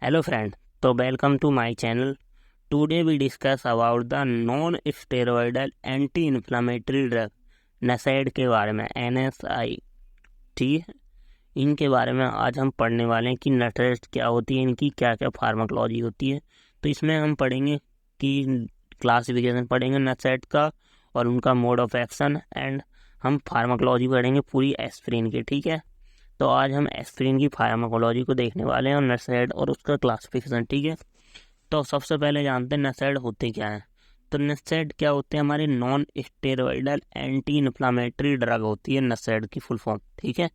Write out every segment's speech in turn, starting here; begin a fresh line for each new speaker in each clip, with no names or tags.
Hello friend, so welcome to my channel. Today we discuss about the non-steroidal anti-inflammatory drug NSAID के बारे में NSAID इनके बारे में आज हम पढ़ने वाले हैं कि NSAID क्या होती है, इनकी क्या क्या फार्माकोलॉजी होती है। तो इसमें हम पढ़ेंगे कि क्लासिफिकेशन पढ़ेंगे NSAID का और उनका मोड ऑफ एक्शन, एंड हम फार्माकोलॉजी पढ़ेंगे पूरी एस्पिरिन की। ठीक है, तो आज हम एस्पिरिन की फार्माकोलॉजी को देखने वाले हैं और NSAID और उसका क्लासिफिकेशन। ठीक है, तो सबसे पहले जानते हैं NSAID होते क्या हैं। तो NSAID क्या होते हैं, हमारे non steroidal anti inflammatory drug होती है NSAID की फुल फॉर्म। ठीक है,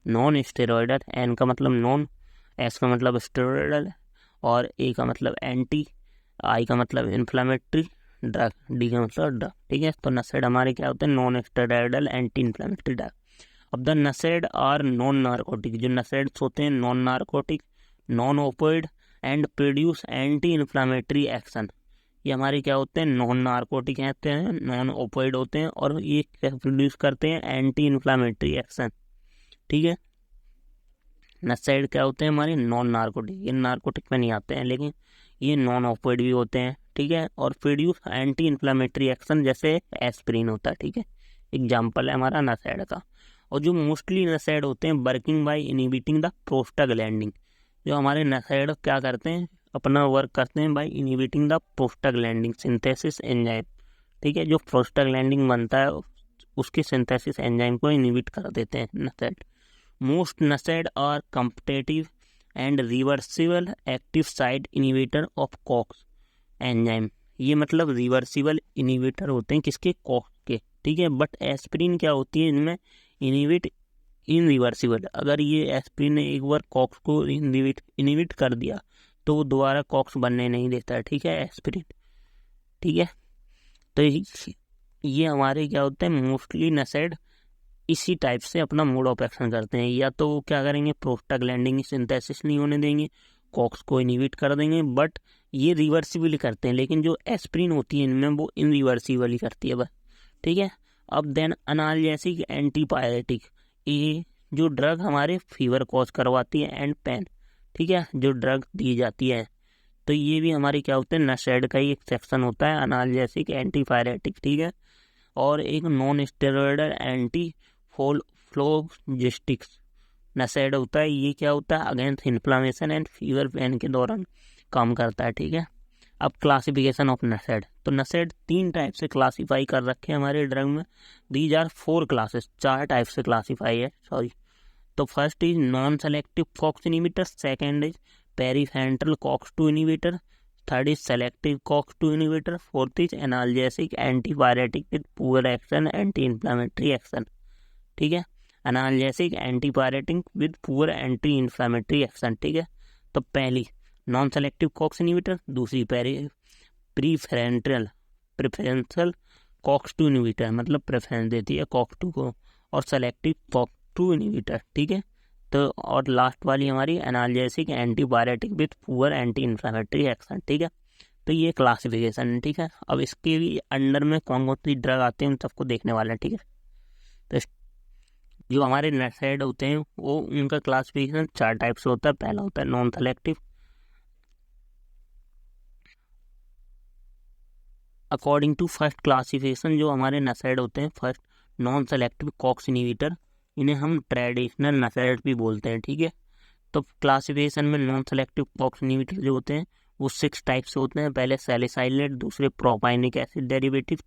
नॉन स्टेरॉइडल, एन का मतलब नॉन, एस का मतलब स्टेरॉइडल और ए का मतलब एंटी, आई का मतलब इन्फ्लामेटरी ड्रग, डी का मतलब ड्रग। ठीक है, तो NSAID हमारे क्या होते हैं, non steroidal anti inflammatory drug. अब the NSAID are non narcotic, जो NSAIDs होते हैं non narcotic, non opioid and produce anti inflammatory action. ये हमारे क्या होते हैं, नॉन नार्कोटिक होते हैं, नॉन ओपोइड होते हैं और ये प्रोड्यूस करते हैं एंटी इन्फ्लामेटरी एक्शन। ठीक है, NSAID क्या होते हैं, हमारे नॉन नार्कोटिक, ये नार्कोटिक में नहीं आते हैं लेकिन ये नॉन ओपोइड भी होते हैं। ठीक है, और प्रोड्यूस एंटी इन्फ्लामेटरी एक्शन जैसे एस्पिरिन होता है। ठीक है, एग्जाम्पल है हमारा NSAID का। और जो मोस्टली NSAID होते हैं working by inhibiting the prostaglandin, जो हमारे NSAID क्या करते हैं, अपना वर्क करते हैं by inhibiting the prostaglandin synthesis enzyme. ठीक है, जो प्रोस्टाग्लैंडिन बनता है उसके सिंथेसिस एंजाइम को इनहिबिट कर देते हैं NSAID। Most NSAID are competitive and reversible active site inhibitor of COX enzyme. ये मतलब रिवर्सिबल इनहिबिटर होते हैं किसके, कॉक्स के। ठीक है, बट एस्पिरिन क्या होती है, इनमें इनहिबिट इनरिवर्सिबल। अगर ये एस्पिरिन ने एक बार कॉक्स को इनहिबिट कर दिया तो वो दोबारा कॉक्स बनने नहीं देता है। ठीक है, एस्पिरिन। ठीक है, तो ये हमारे क्या होते हैं, मोस्टली NSAID इसी टाइप से अपना मोड ऑफ एक्शन करते हैं। या तो क्या करेंगे, प्रोस्टाग्लैंडिन सिंथेसिस नहीं होने देंगे, कॉक्स को इनहिबिट कर देंगे, बट ये रिवर्सिबली करते हैं। लेकिन जो एस्पिरिन होती है इनमें वो इनरिवर्सिबली करती है बस। ठीक है, अब देन अनाल्जेसिक एंटीपायरेटिक, ये जो ड्रग हमारे फीवर कॉज करवाती है एंड पेन। ठीक है, जो ड्रग दी जाती है, तो ये भी हमारे क्या होते हैं, NSAID का ही एक सेक्शन होता है, अनाल्जेसिक एंटीपायरेटिक। ठीक है, और एक non steroidal anti phlogistics NSAID होता है। ये क्या होता है, against inflammation and fever pain के दौरान काम करता है। ठीक है, अब क्लासिफिकेशन ऑफ NSAID, तो NSAID 3 टाइप से क्लासीफाई कर रखे हैं हमारे ड्रग में। दीज आर 4 क्लासेस, 4 टाइप से क्लासीफाई है, सॉरी। तो first is non selective COX inhibitor, second is preferential COX-2 inhibitor, third is selective COX-2 inhibitor, fourth is analgesic antipyretic with poor action anti inflammatory action. ठीक है, analgesic antipyretic with poor anti inflammatory action. ठीक है, तो पहली non selective COX inhibitor, दूसरी preferential COX-2 inhibitor, मतलब preference देती है COX-2 को, और सेलेक्टिव COX-2 इनहिबिटर। ठीक है, तो और लास्ट वाली हमारी analgesic antibiotic with poor anti inflammatory action. ठीक है, तो ये क्लासिफिकेशन है। ठीक है, अब इसके भी अंडर में कौन कौन सी ड्रग आते हैं उन सबको देखने वाले हैं। ठीक है, तो जो हमारे NSAID होते हैं वो उनका क्लासिफिकेशन 4 टाइप से होता है। पहला होता है non selective. According to first classification, जो हमारे NSAID होते हैं, first non selective COX inhibitor, इन्हें हम ट्रेडिशनल NSAID भी बोलते हैं। ठीक है, तो क्लासिफिकेशन में नॉन सेलेक्टिव कॉक्स इनहिबिटर जो होते हैं वो 6 टाइप से होते हैं। पहले सैलिसाइलेट, दूसरे प्रोपाइनिक एसिड डेरिवेटिव,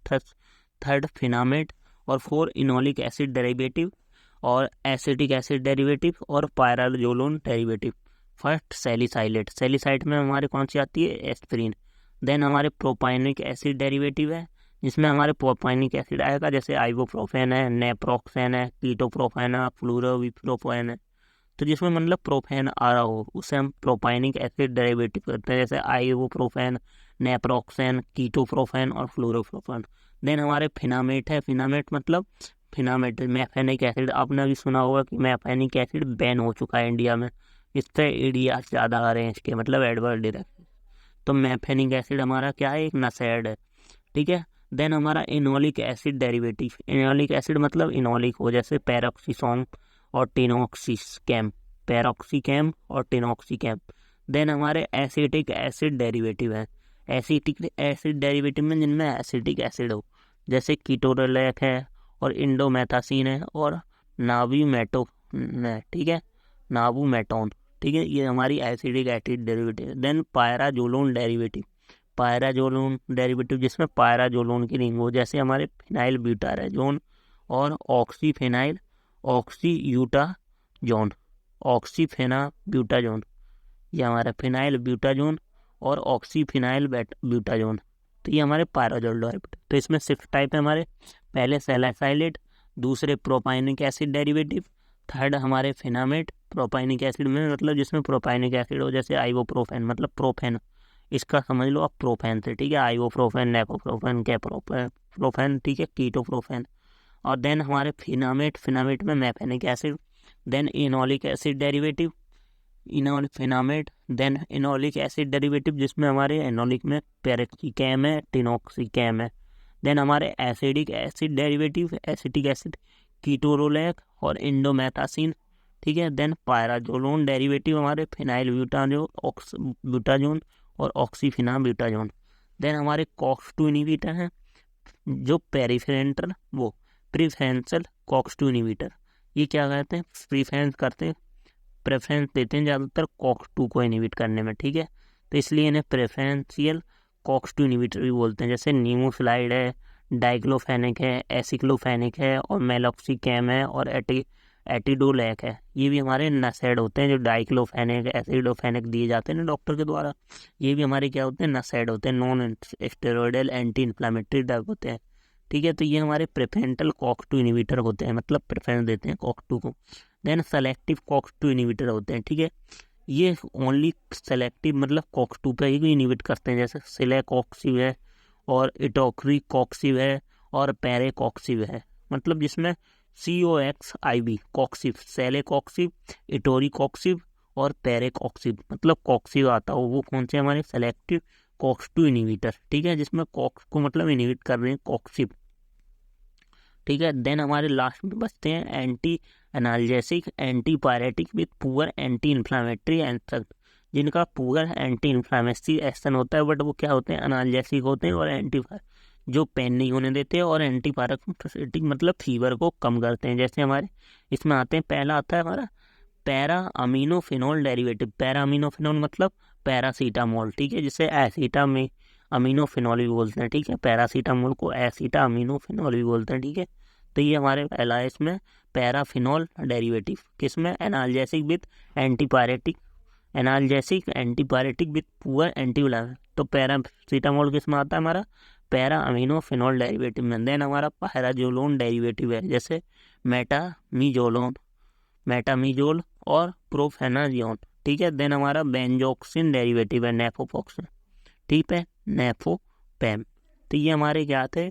थर्ड फिनामेट, और 4 इनोलिक एसिड डेरिवेटिव, और एसिटिक एसिड डेरिवेटिव, और pyrazolone derivative. First salicylate, salicylate में हमारे कौन सी आती है, एस्पिरिन। देन हमारे प्रोपाइनिक एसिड डेरिवेटिव है, जिसमें हमारे प्रोपाइनिक एसिड आएगा, जैसे आइबोप्रोफेन है, नेप्रोक्सेन है, कीटोप्रोफेन है, फ्लूरोविप्रोफेन है। तो जिसमें मतलब प्रोफेन आ रहा हो उसे हम प्रोपाइनिक एसिड डेरिवेटिव करते हैं, जैसे आइबोप्रोफेन, नेप्रोक्सेन, कीटोप्रोफेन और फ्लूरोप्रोफेन। देन हमारे फिनामेट है, फिनामेट मतलब फिनामेट मैफेनिक एसिड, आपने भी सुना होगा कि मैफेनिक एसिड बैन हो चुका है इंडिया में, इससे एडीआर ज़्यादा आ रहे हैं इसके, मतलब एडवर्स रिएक्शन। तो मैफेनिक एसिड हमारा क्या है, एक NSAID है। ठीक है, देन हमारा enolic acid derivative, enolic acid मतलब इनोलिक हो, जैसे पैरोक्सीसोम और टिनोक्सिकैम, पैरोक्सीकैम और टिनोक्सिकैम। देन हमारे एसिटिक एसिड डेरिवेटिव है। एसिटिक एसिड डेरिवेटिव में जिनमें एसिटिक एसिड हो, जैसे कीटोरोलैक है और इंडोमेथासीन है और नाबुमेटो है, ठीक है, नाबुमेटोन, ठीक है, ये हमारी acidic acid derivative. Then pyrazolone derivative, pyrazolone derivative जिसमें पायराजोलोन की रिंग हो, जैसे हमारे फिनाइल ब्यूटाराजोन और ऑक्सीफिनाइल ऑक्सीयूटाजोन, ऑक्सीफेना ब्यूटाजोन, ये हमारा फिनाइल ब्यूटाजोन और ऑक्सीफिनाइल ब्यूटाजोन, तो ये हमारे पायराजोल डेरिवेटिव। तो इसमें 6 टाइप है हमारे, पहले सैलिसाइलेट, दूसरे प्रोपाइनिक एसिड डेरिवेटिव, थर्ड हमारे फिनामेट, प्रोपाइनिक एसिड में मतलब जिसमें प्रोपाइनिक एसिड हो, जैसे आइवोप्रोफेन मतलब प्रोफेन, इसका समझ लो आप प्रोफेन से, ठीक है, आइवोप्रोफेन, नेपोप्रोफेन, कैप्रोफेन, ठीक है, कीटोप्रोफेन। और देन हमारे फिनामेट, फिनामेट में mefenamic acid, then enolic acid derivative, enolic fenamate, then enolic acid derivative जिसमें हमारे एनोलिक में पेरोक्सीकैम है, टिनोक्सीकैम है। देन हमारे acidic acid derivative, acetic acid कीटोरोलैक और इंडोमेथासीन, ठीक है। देन पायराजोलोन डेरिवेटिव हमारे फिनाइल ब्यूटाजोन और ऑक्सीफिना ब्यूटाजोन। देन हमारे कॉक्स-2 इनहिबिटर हैं जो पेरिफेरेंटल वो प्रिफरेंशियल कॉक्स-2 इनहिबिटर, ये क्या कहते हैं, प्रेफरेंस देते हैं ज़्यादातर कॉक्स-2 को इनहिबिट करने में, ठीक है, तो इसलिए इन्हें प्रेफरेंशियल कॉक्स-2 इनहिबिटर भी बोलते हैं। जैसे नीमोफिलाइड है, डाइक्लोफेनिक है, एसिक्लोफेनिक है और मेलॉक्सिकैम है और एटिडोलैक है, ये भी हमारे नसेड होते हैं। जो डाइक्लोफेनिक एसिडोफेनिक दिए जाते हैं ना डॉक्टर के द्वारा, ये भी हमारे क्या होते हैं, नसेड होते हैं, non steroidal anti inflammatory drug होते हैं, ठीक है। तो ये हमारे प्रेफरेंशियल कॉक्स-2 इनहिबिटर होते हैं, मतलब प्रेफरेंस देते हैं कॉक्स-2 को। देन सेलेक्टिव कॉक्स-2 इनहिबिटर होते हैं, ठीक है, ये ओनली सेलेक्टिव मतलब कॉक्स-2 पे ही इनहिबिट करते हैं, जैसे सिलेकॉक्सिब है और इटोक्रीकॉक्सिब है और पेरेकॉक्सिब है, मतलब जिसमें COXIB कॉक्सिब, सेलेकॉक्सिब, इटोरीकॉक्सिब और पेरेकॉक्सिब, मतलब कॉक्सिब आता हो, वो कौन से हमारे सेलेक्टिव कॉक्स-2 इनहिबिटर, ठीक है, जिसमें कॉक्स को मतलब इनहिबिट कर रहे हैं कॉक्सिब, ठीक है। देन हमारे लास्ट में बचते हैं anti analgesic, anti pyretic with poor anti inflammatory action, जिनका पुअर एंटी इन्फ्लामेटरी एक्शन होता है, बट वो क्या होते हैं, एनाल्जेसिक होते हैं और एंटी जो पेन नहीं होने देते और एंटी पायरेटिक मतलब फीवर को कम करते हैं। जैसे हमारे इसमें आते हैं, पहला आता है हमारा पैरा अमीनोफिनोल डेरिवेटिव, पैरा अमीनोफिनोल मतलब पैरासीटामोल, ठीक है, जिसे एसीटा में अमीनोफिनोल भी बोलते हैं, ठीक है, पैरासीटामोल को एसीटा अमीनोफिनोल भी बोलते हैं, ठीक है। तो ये हमारे पहला है इसमें पैराफिनोल डेरिवेटिव, किसमें, analgesic with antipyretic, analgesic antipyretic with poor antibiotic. तो पैरासीटामोल किस में आता है हमारा, पैरा अमीनोफिनोल डेरिवेटिव में। देन हमारा पैराजोलोन डेरिवेटिव है, जैसे मेटामीजोल और प्रोफेनाजियोन, ठीक है। देन हमारा बेंजोक्सिन डेरिवेटिव है, नेफोफॉक्सिन, ठीक है, नेफोपैम। तो ये हमारे क्या थे,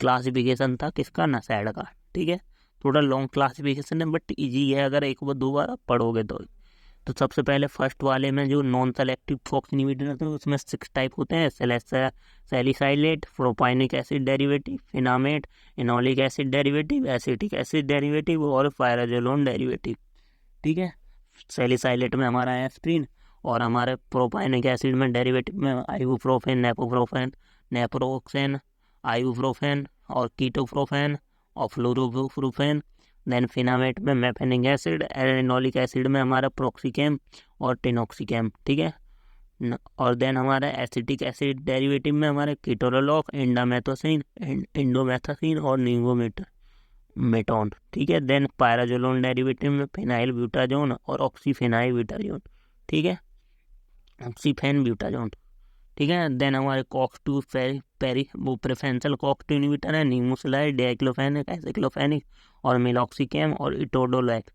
क्लासिफिकेशन था किसका, नसैड का, ठीक है। थोड़ा लॉन्ग क्लासिफिकेशन है बट इजी है, अगर एक बार दो बार आप पढ़ोगे तो सबसे पहले फर्स्ट वाले में जो नॉन सेलेक्टिव कॉक्स इनहिबिटर थे उसमें 6 टाइप होते हैं, salicylate, propionic acid derivative, fenamate, enolic acid derivative, acetic acid derivative और पायराजोलोन डेरिवेटिव, ठीक है। सैलिसाइलेट में हमारा एस्प्रिन और हमारे प्रोपाइनिक एसिड में डेरिवेटिव में आइबुप्रोफेन, नेपोप्रोफेन, नेप्रोक्सेन, आइबुप्रोफेन और कीटोप्रोफेन और फ्लोरोप्रोफेन। देन फिनामेट में मैफेनिक एसिड, एनोलिक एसिड में हमारा प्रोक्सीकैम और टिनोक्सीकैम, ठीक है। और देन हमारा एसिटिक एसिड डेरिवेटिव में हमारे कीटोरोलॉक, इंडोमेथासीन और नींगोमेटोन, ठीक है। देन पायराजोलोन डेरिवेटिव में फिनाइल ब्यूटाजोन और ऑक्सीफिनाइल ब्यूटाजोन, ठीक है, ऑक्सीफेन ब्यूटाजोन, ठीक है। देन हमारे कॉक्स-2 वो प्रेफरेंशियल कॉक्स-2 इनहिबिटर है, नीमोसिलाइड, डाइक्लोफेनिक, एसिक्लोफेनिक और मेलॉक्सिकैम और इटोडोलैक,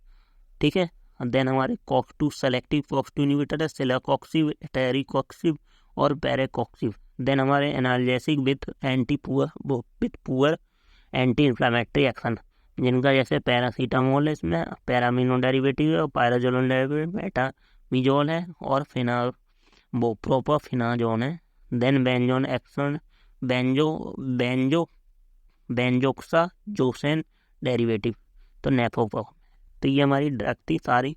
ठीक है। देन हमारे कॉक्स-2 सेलेक्टिव कॉक्स-2 इनहिबिटर है, सिलेकॉक्सिब, टेरिकॉक्सिब और पेरेकॉक्सिब। देन हमारे analgesic with poor anti inflammatory action, जिनका जैसे पैरासीटामोल है, इसमें पैरामीनो डेरिवेटिव है और पायराजोलोन डेरिवेटिव मेटामीजोल है और वो प्रोपाफिनाजोन है। देन बेंजोन एक्शन, बेंजोक्साजोसेन डेरिवेटिव, तो नेफोपो। तो ये हमारी ड्रग थी, सारी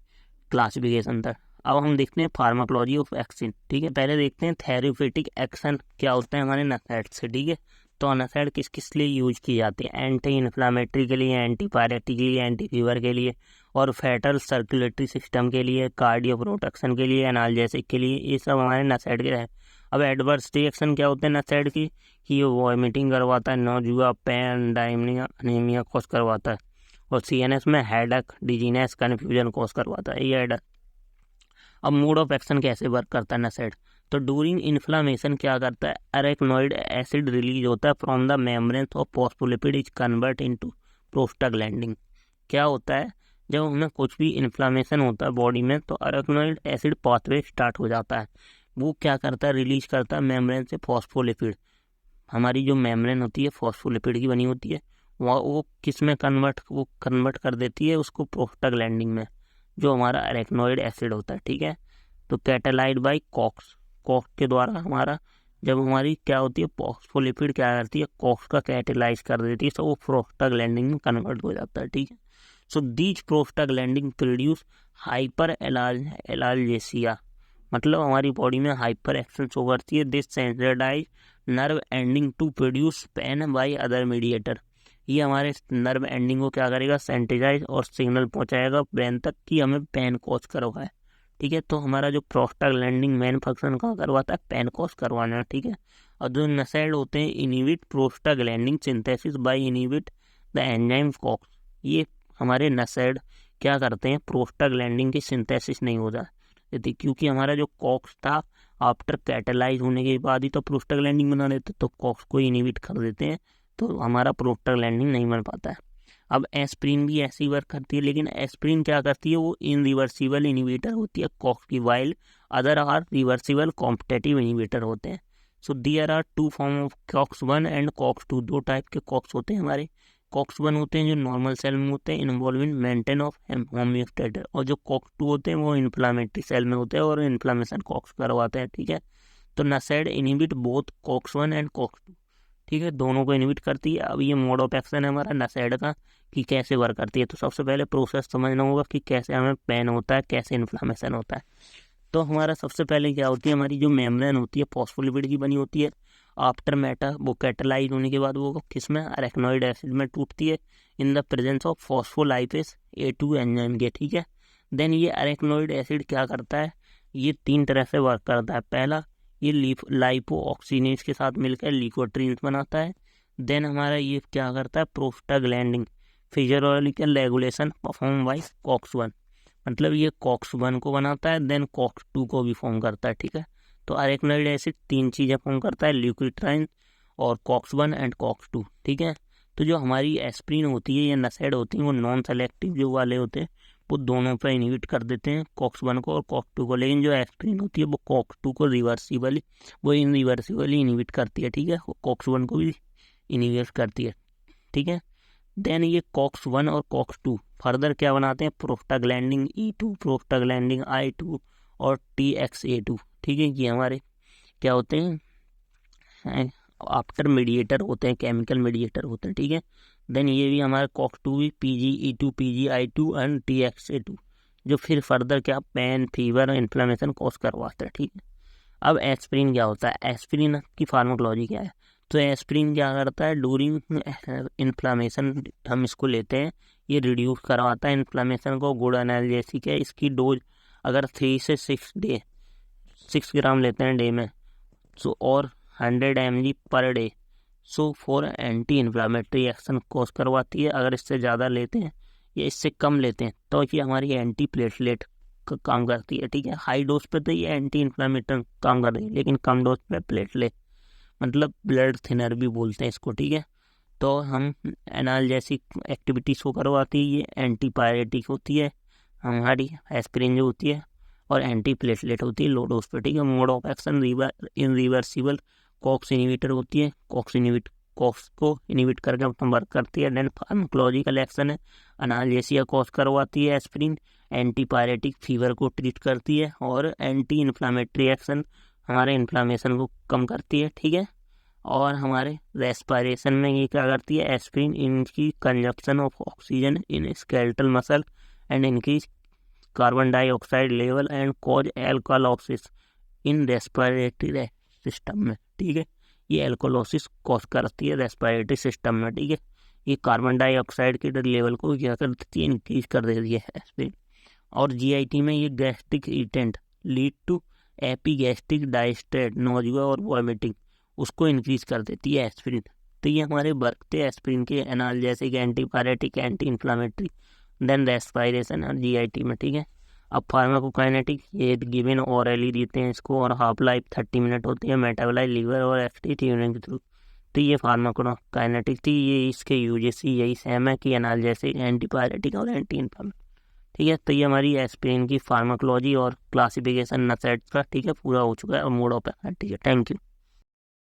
क्लासिफिकेशन था। अब हम देखते हैं फार्माकोलॉजी ऑफ एक्शन। ठीक है, पहले देखते हैं थेरेप्यूटिक एक्शन क्या होता है हमारे नसेड से। ठीक है, तो नसेड किस किस लिए यूज की जाती है? एंटी इन्फ्लामेटरी के लिए, एंटी पायरेटिक के लिए, एंटी फीवर के लिए, और फेटल सर्कुलेटरी सिस्टम के लिए, कार्डियो प्रोटेक्शन के लिए, एनाल्जेसिक के लिए, ये सब हमारे नसेड के हैं। अब एडवर्स रिएक्शन क्या होते हैं नसेड की? कि ये वॉमिटिंग करवाता है, नोजुआ, पेन, डायमनिया, अनीमिया कॉज करवाता है, और सीएनएस में हेडेक, डिजीनेस, कन्फ्यूजन कॉज करवाता है ये हेडेक। अब मोड ऑफ एक्शन कैसे वर्क करता है नसेड? तो ड्यूरिंग इन्फ्लामेशन क्या करता है? अरेक्नोइड एसिड रिलीज होता है from the membranes of phospholipid is convert into prostaglandin. क्या होता है जब हमें कुछ भी इन्फ्लामेशन होता है बॉडी में, तो अरेक्नोइड एसिड पाथवे स्टार्ट हो जाता है। वो क्या करता है? रिलीज करता है मेम्ब्रेन से फॉस्फोलिपिड। हमारी जो मेम्ब्रेन होती है फॉस्फोलिपिड की बनी होती है, वो किस में कन्वर्ट कर देती है उसको? प्रोस्टाग्लैंडिन में, जो हमारा अरेक्नोइड एसिड होता है। ठीक है, तो कैटालाइड बाई कॉक्स के द्वारा हमारा, जब हमारी क्या होती है फॉस्फोलिपिड क्या करती है? कॉक्स का कैटेलाइज कर देती है, तो वो प्रोस्टाग्लैंडिन में कन्वर्ट हो जाता है। ठीक है, so these prostaglandin produce hyperalgesia, मतलब हमारी बॉडी में हाइपर एक्शन शो करती है। This sensitize nerve ending to produce pain by other mediator. ये हमारे नर्व एंडिंग को क्या करेगा? सेंसिटाइज और सिग्नल पहुंचाएगा ब्रेन तक कि हमें पेन कॉज करवा है। ठीक है, तो हमारा जो प्रोस्टाग्लैंडिन मेन फंक्शन कहाँ करवाता है? पेन कॉज करवाना। ठीक है, और जो नसेड होते हैं inhibit prostaglandin synthesis by inhibit the enzyme COX. ये हमारे नसेड क्या करते हैं? प्रोस्टाग्लैंडिन की सिंथेसिस नहीं हो जाती, क्योंकि हमारा जो कॉक्स था आफ्टर कैटेलाइज होने के बाद ही तो प्रोस्टाग्लैंडिन बना देते, तो कॉक्स को इनिबिट कर देते हैं, तो हमारा प्रोस्टाग्लैंडिन नहीं बन पाता है। अब एस्प्रिन भी ऐसी वर्क करती है, लेकिन एस्प्रिन क्या करती है? वो इनरिवर्सिबल इनिबिटर होती है कॉक्स की, while other are reversible competitive inhibitor होते हैं। So there are two form of COX 1 and COX 2। दो टाइप के कॉक्स होते हैं हमारे। कॉक्स 1 होते हैं जो नॉर्मल सेल में होते हैं, involve in maintain of homeostasis, और जो कॉक्स 2 होते हैं वो इन्फ्लामेटरी सेल में होते हैं और इन्फ्लामेशन कॉक्स करवाते हैं। ठीक है, तो NSAID inhibit both COX 1 and COX 2। ठीक है, दोनों को इनिबिट करती है। अब ये मोड ऑफ एक्शन है हमारा नसेड का कि कैसे वर्क करती है। तो सबसे पहले प्रोसेस समझना होगा कि कैसे हमें पेन होता है, कैसे इन्फ्लामेशन होता है। तो हमारा सबसे पहले क्या होती है? हमारी जो मेम्ब्रेन होती है फॉस्फोलिपिड की बनी होती है। आफ्टर वो कैटालाइज होने के बाद वो किस में? अरेक्नोइड एसिड में टूटती है in the presence of phospholipase A2 enzyme के। ठीक है, देन ये अरेक्नोइड एसिड क्या करता है? ये 3 तरह से वर्क करता है। पहला, ये लाइपो ऑक्सीनेज के साथ मिलकर लिकोट्रीन्स बनाता है। देन हमारा ये क्या करता है? Prostaglandin physiological regulation perform by COX 1, मतलब ये कॉक्स 1 को बनाता है, देन कॉक्स 2 को भी फॉर्म करता है। ठीक है, तो अरेक्नोइड एसिड 3 चीज़ें फॉर्म करता है, ल्यूकोट्राइन और कॉक्स 1 एंड कॉक्स 2। ठीक है, तो जो हमारी एस्प्रिन होती है या नसेड होती है वो नॉन सेलेक्टिव जो वाले होते हैं वो दोनों पर इनिबिट कर देते हैं, कॉक्स 1 को और कॉक्स 2 को। लेकिन जो एस्प्रिन होती है वो कॉक्स 2 को इनरिवर्सिबली इनिबिट करती है। ठीक है, कॉक्स 1 को भी इनिबिट करती है। ठीक है, देन ये कॉक्स 1 और कॉक्स 2 फर्दर क्या बनाते हैं? प्रोस्टाग्लैंडिन E2, प्रोस्टाग्लैंडिन I2 और TXA2। ठीक है, ये हमारे क्या होते हैं? आफ्टर मीडिएटर होते हैं, केमिकल मीडिएटर होते हैं। ठीक है, देन ये भी हमारे कॉक्स 2 भी PGE2, PGI2 एंड TXA2, जो फिर फर्दर क्या? पेन, फीवर, इन्फ्लेमेशन कॉज करवाता है। ठीक है, अब एस्प्रिन क्या होता है? एस्प्रिन की फार्माकोलॉजी क्या है? तो एस्प्रिन क्या करता है? ड्यूरिंग इन्फ्लामेशन हम इसको लेते हैं, ये रिड्यूस करवाता है इन्फ्लामेशन को, गुड एनाल्जेसिक है। इसकी डोज अगर 3 से 6 ग्राम लेते हैं डे में, सो और 100 mg per day, so for anti inflammatory action cause करवाती है। अगर इससे ज़्यादा लेते हैं या इससे कम लेते हैं तो ये हमारी एंटी प्लेटलेट काम करती है। ठीक है, हाई डोज पे तो ये एंटी इन्फ्लामेटरी काम कर रही है, लेकिन कम डोज पे प्लेटलेट, मतलब ब्लड थिनर भी बोलते हैं इसको। ठीक है, तो हम एनाल्जेसिक एक्टिविटी शो करवाती है, ये एंटी पायरेटिक होती है हमारी एस्पिरिन जो होती है, और एंटी प्लेटलेट होती है लो डोज पे। ठीक है, mode of action irreversible COX inhibitor होती है, कॉक्स को इनिबिट करके अपना वर्क करती है। देन फार्माकोलॉजिकल एक्शन है, एनाल्जेसिया कॉज करवाती है एस्पिरिन, एंटी पायरेटिक फीवर को ट्रीट करती है, और एंटी इन्फ्लामेटरी एक्शन हमारे इन्फ्लामेशन को कम करती है। ठीक है, और हमारे रेस्पिरेशन में ये क्या करती है? एस्पिरिन इनकी consumption of oxygen in skeletal muscle and increase carbon dioxide level and cause alkalosis in respiratory system में, ठीक है। ये एल्कोलोसिस कॉज करती है रेस्पिरेटरी सिस्टम में, ठीक है। ये कार्बन डाइऑक्साइड के लेवल को क्या कर देती है, इंक्रीज कर देती है एस्पिरिन। और जीआईटी में ये gastric irritant lead to epigastric distress nausea और वॉमिटिंग, उसको इंक्रीज कर देती है एस्पिरिन। तो ये हमारे बढ़ते एस्पिरिन के analgesic, antipyretic, anti inflammatory, then respiration और जीआईटी में, ठीक है। अब फार्माकोकाइनेटिक, ये गिवन ऑरली देते हैं इसको, और हाफ लाइफ 30 मिनट होती है, मेटाबोलाइज लीवर और एफटी यूरिन के थ्रू। तो ये फार्माकोकाइनेटिक थी, ये इसके यूजेस यही सेम है कि एनाल्जेसिक, एंटीपायरेटिक और एंटी इन्फ्लामेटरी, ठीक है। तो ये हमारी एस्पिरिन की फार्माकोलॉजी और क्लासिफिकेशन नसेट का, ठीक है, पूरा हो चुका है, और मोड ऑफ एक्शन, ठीक है। Thank you.